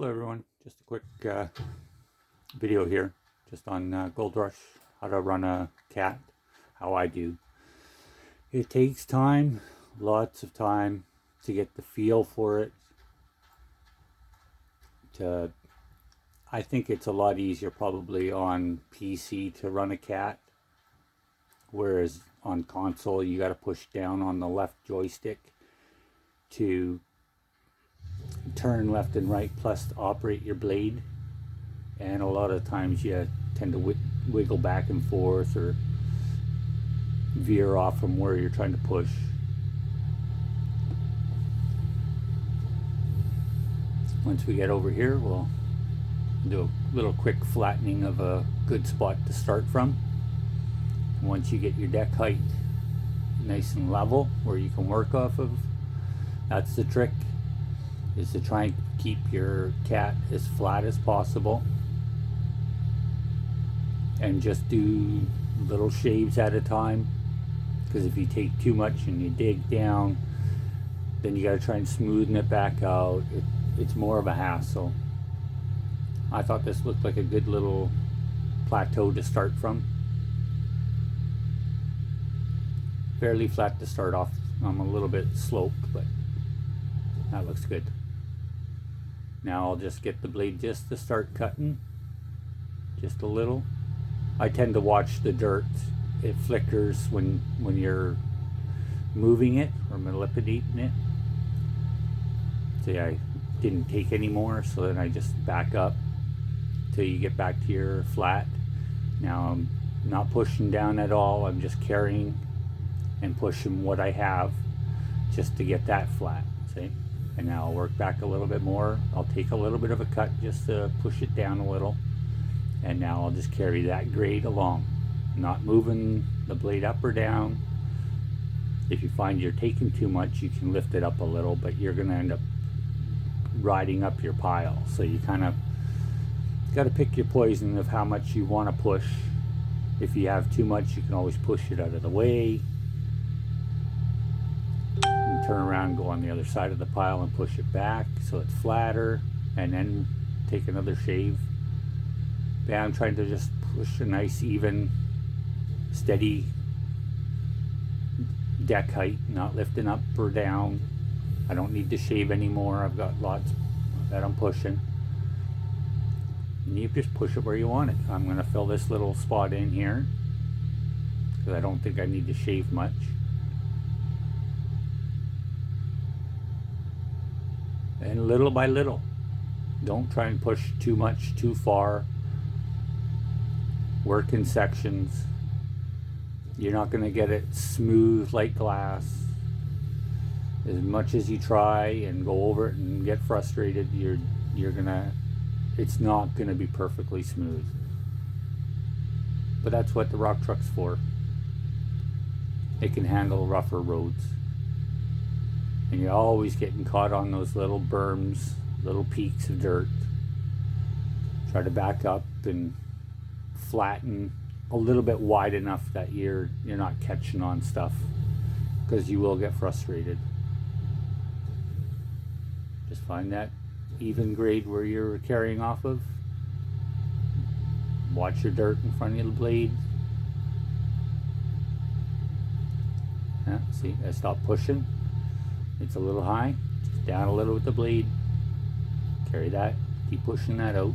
Hello everyone, just a quick video here, just on Gold Rush, how to run a cat, how I do. It takes time, lots of time to get the feel for it. I think it's a lot easier probably on PC to run a cat, whereas on console you got to push down on the left joystick to turn left and right, plus to operate your blade, and a lot of times you tend to wiggle back and forth or veer off from where you're trying to push. Once we get over here, we'll do a little quick flattening of a good spot to start from. Once you get your deck height nice and level where you can work off of, that's the trick, is to try and keep your cat as flat as possible and just do little shaves at a time, because if you take too much and you dig down, then you got to try and smoothen it back out. It's more of a hassle. I thought this looked like a good little plateau to start from. Fairly flat to start off. I'm a little bit sloped, but that looks good. Now I'll just get the blade just to start cutting, just a little. I tend to watch the dirt. It flickers when you're moving it or manipulating it. See, I didn't take any more, so then I just back up till you get back to your flat. Now I'm not pushing down at all. I'm just carrying and pushing what I have just to get that flat, see? And now I'll work back a little bit more. I'll take a little bit of a cut just to push it down a little. And now I'll just carry that grade along, not moving the blade up or down. If you find you're taking too much, you can lift it up a little, but you're gonna end up riding up your pile. So you kind of got to pick your poison of how much you want to push. If you have too much, you can always push it out of the way. Turn around and go on the other side of the pile and push it back so it's flatter, and then take another shave. But I'm trying to just push a nice, even, steady deck height, not lifting up or down. I don't need to shave anymore. I've got lots that I'm pushing. And you just push it where you want it. I'm going to fill this little spot in here because I don't think I need to shave much. And little by little, don't try and push too much too far. Work in sections. You're not going to get it smooth like glass. As much as you try and go over it and get frustrated, it's not gonna be perfectly smooth. But that's what the rock truck's for. It can handle rougher roads. And you're always getting caught on those little berms, little peaks of dirt. Try to back up and flatten a little bit wide enough that you're not catching on stuff, because you will get frustrated. Just find that even grade where you're carrying off of. Watch your dirt in front of the blade. Yeah, see, I stopped pushing. It's a little high. Just down a little with the blade. Carry that. Keep pushing that out.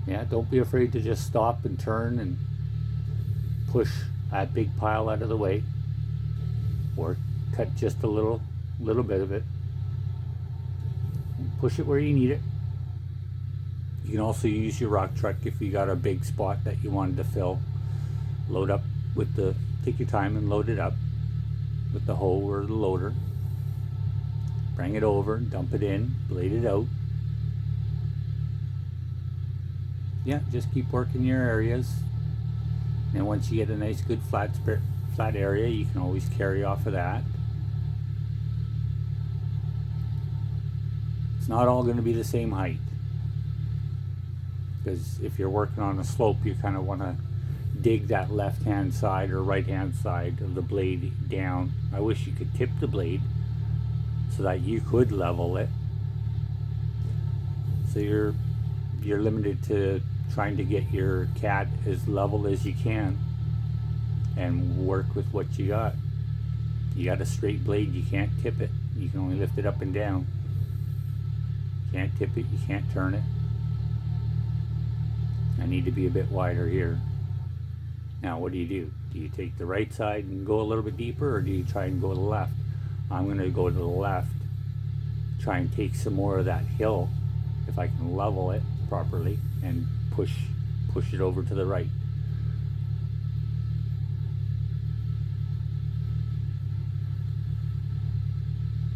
Yeah, don't be afraid to just stop and turn and push that big pile out of the way. Or cut just a little bit of it. And push it where you need it. You can also use your rock truck if you got a big spot that you wanted to fill. Load up with take your time and load it up with the hoe or the loader. Bring it over, dump it in, blade it out. Yeah, just keep working your areas. And once you get a nice good flat area, you can always carry off of that. It's not all going to be the same height, because if you're working on a slope, you kind of want to dig that left hand side or right hand side of the blade down. I wish you could tip the blade, so that you could level it. So you're limited to trying to get your cat as level as you can and work with what you got. You got a straight blade, you can't tip it. You can only lift it up and down. You can't tip it, you can't turn it. I need to be a bit wider here. Now what do? Do you take the right side and go a little bit deeper, or do you try and go to the left? I'm going to go to the left, try and take some more of that hill, if I can level it properly, and push it over to the right.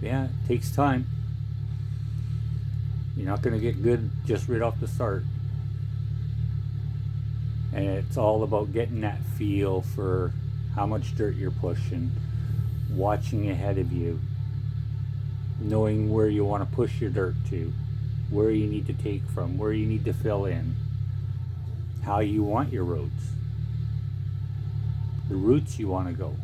Yeah, it takes time. You're not going to get good just right off the start. And it's all about getting that feel for how much dirt you're pushing, watching ahead of you, knowing where you want to push your dirt to, where you need to take from, where you need to fill in, how you want your roads, the routes you want to go.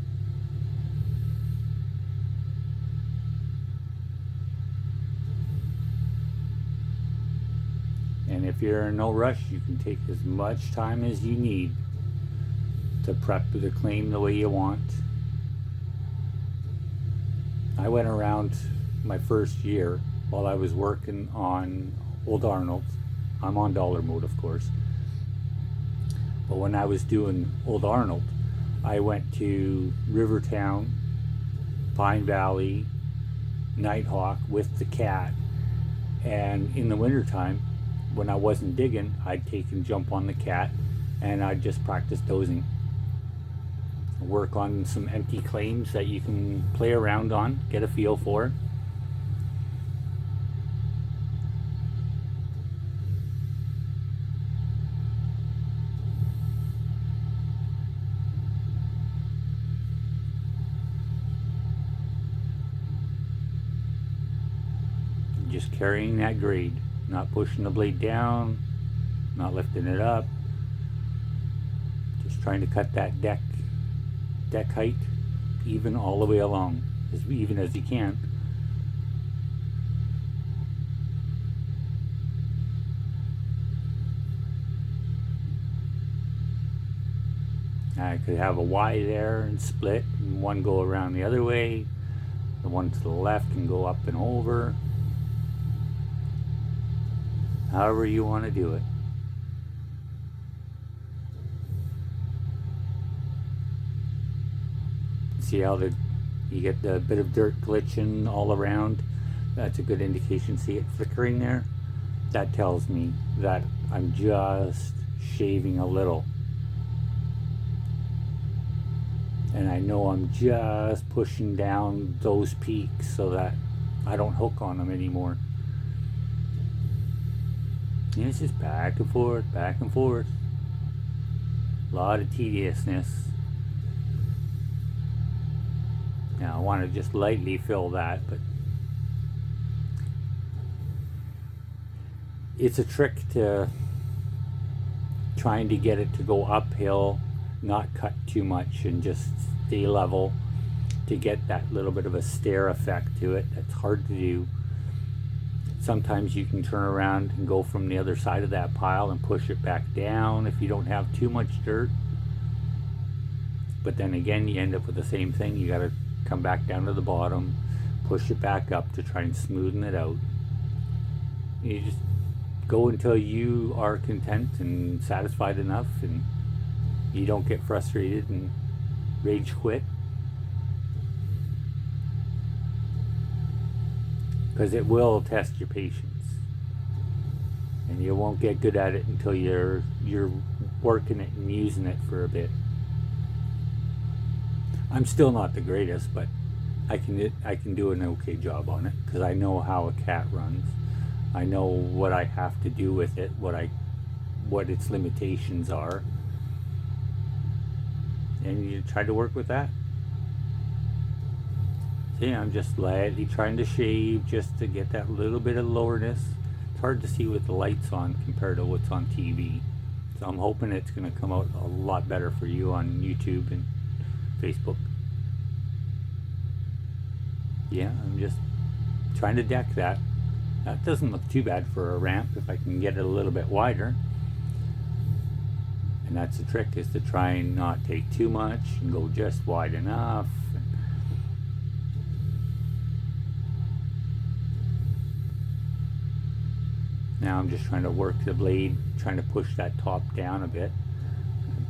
And if you're in no rush, you can take as much time as you need to prep the claim the way you want. I went around my first year while I was working on Old Arnold. I'm on dollar mode, of course. But when I was doing Old Arnold, I went to Rivertown, Pine Valley, Nighthawk with the cat. And in the wintertime, when I wasn't digging, I'd take and jump on the cat and I'd just practice dozing. Work on some empty claims that you can play around on, get a feel for. Just carrying that grade, not pushing the blade down, not lifting it up, just trying to cut that deck height even all the way along, as even as you can. I could have a Y there and split, and one go around the other way, the one to the left can go up and over, however you want to do it. See how you get the bit of dirt glitching all around? That's a good indication. See it flickering there? That tells me that I'm just shaving a little. And I know I'm just pushing down those peaks so that I don't hook on them anymore. And it's just back and forth, back and forth. A lot of tediousness. Now I want to just lightly fill that, but it's a trick to trying to get it to go uphill, not cut too much, and just stay level to get that little bit of a stair effect to it. That's hard to do. Sometimes you can turn around and go from the other side of that pile and push it back down if you don't have too much dirt. But then again, you end up with the same thing. You got to come back down to the bottom, push it back up to try and smoothen it out. You just go until you are content and satisfied enough, and you don't get frustrated and rage quit, because it will test your patience, and you won't get good at it until you're working it and using it for a bit. I'm still not the greatest, but I can do an okay job on it, because I know how a cat runs. I know what I have to do with it, what its limitations are, and you try to work with that. See, I'm just lightly trying to shave just to get that little bit of lowerness. It's hard to see with the lights on compared to what's on TV, so I'm hoping it's going to come out a lot better for you on YouTube and Facebook. Yeah, I'm just trying to deck that. That doesn't look too bad for a ramp if I can get it a little bit wider. And that's the trick, is to try and not take too much and go just wide enough. Now I'm just trying to work the blade, trying to push that top down a bit.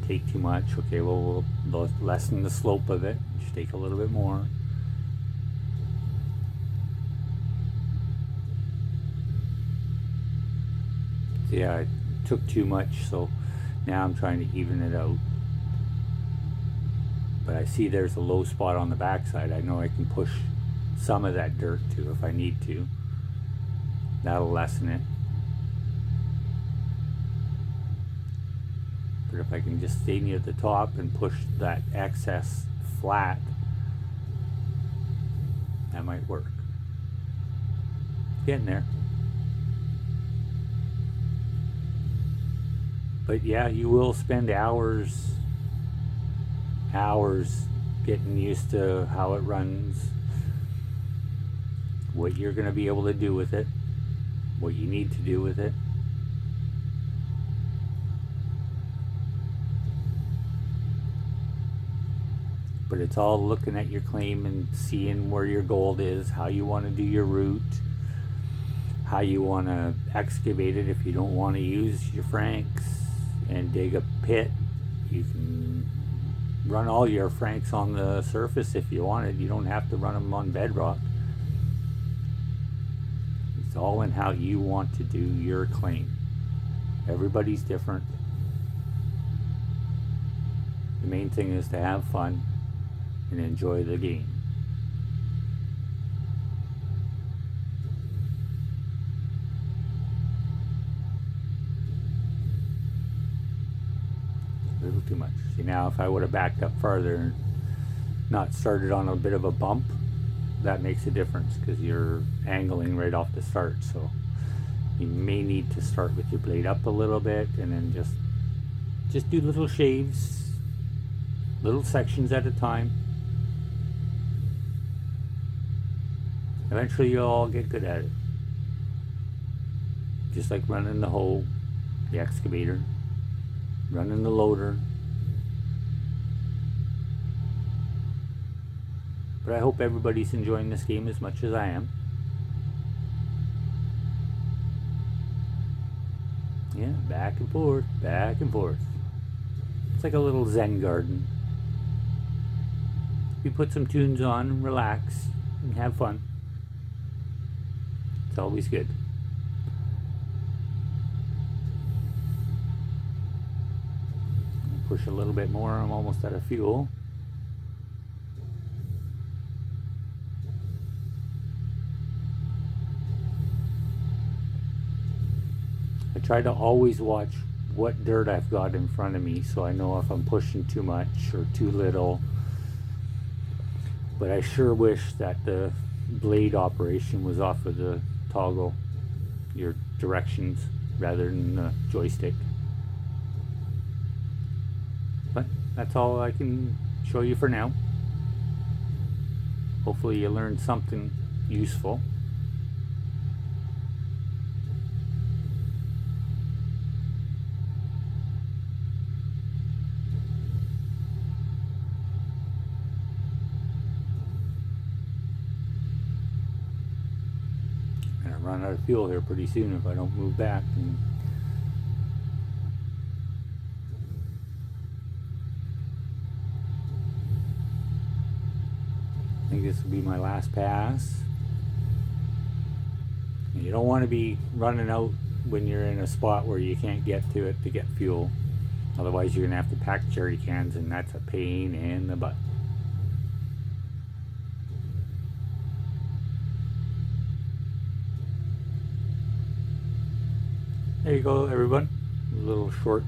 Take too much. Okay, well, we'll lessen the slope of it. Just take a little bit more. So yeah, I took too much, so now I'm trying to even it out. But I see there's a low spot on the backside. I know I can push some of that dirt too if I need to. That'll lessen it. But if I can just stay near the top and push that excess flat, that might work. Getting there. But yeah, you will spend hours getting used to how it runs, what you're going to be able to do with it, what you need to do with it. But it's all looking at your claim and seeing where your gold is, how you want to do your route, how you want to excavate it. If you don't want to use your franks and dig a pit, you can run all your franks on the surface if you wanted. You don't have to run them on bedrock. It's all in how you want to do your claim. Everybody's different. The main thing is to have fun and enjoy the game. A little too much. See, now if I would have backed up farther and not started on a bit of a bump, that makes a difference because you're angling right off the start. So you may need to start with your blade up a little bit and then just do little shaves, little sections at a time. Eventually you'll all get good at it. Just like running the hoe, the excavator, running the loader. But I hope everybody's enjoying this game as much as I am. Yeah, back and forth, back and forth. It's like a little Zen garden. You put some tunes on and relax and have fun. It's always good. Push a little bit more. I'm almost out of fuel. I try to always watch what dirt I've got in front of me so I know if I'm pushing too much or too little. But I sure wish that the blade operation was off of the toggle, your directions, rather than the joystick. But that's all I can show you for now. Hopefully you learned something useful. I'm gonna run out of fuel here pretty soon if I don't move back. I think this will be my last pass. And you don't want to be running out when you're in a spot where you can't get to it to get fuel. Otherwise you're going to have to pack jerry cans, and that's a pain in the butt. There you go, everyone. A little short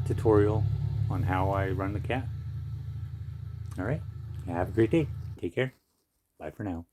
tutorial on how I run the cat. Alright, have a great day. Take care. Bye for now.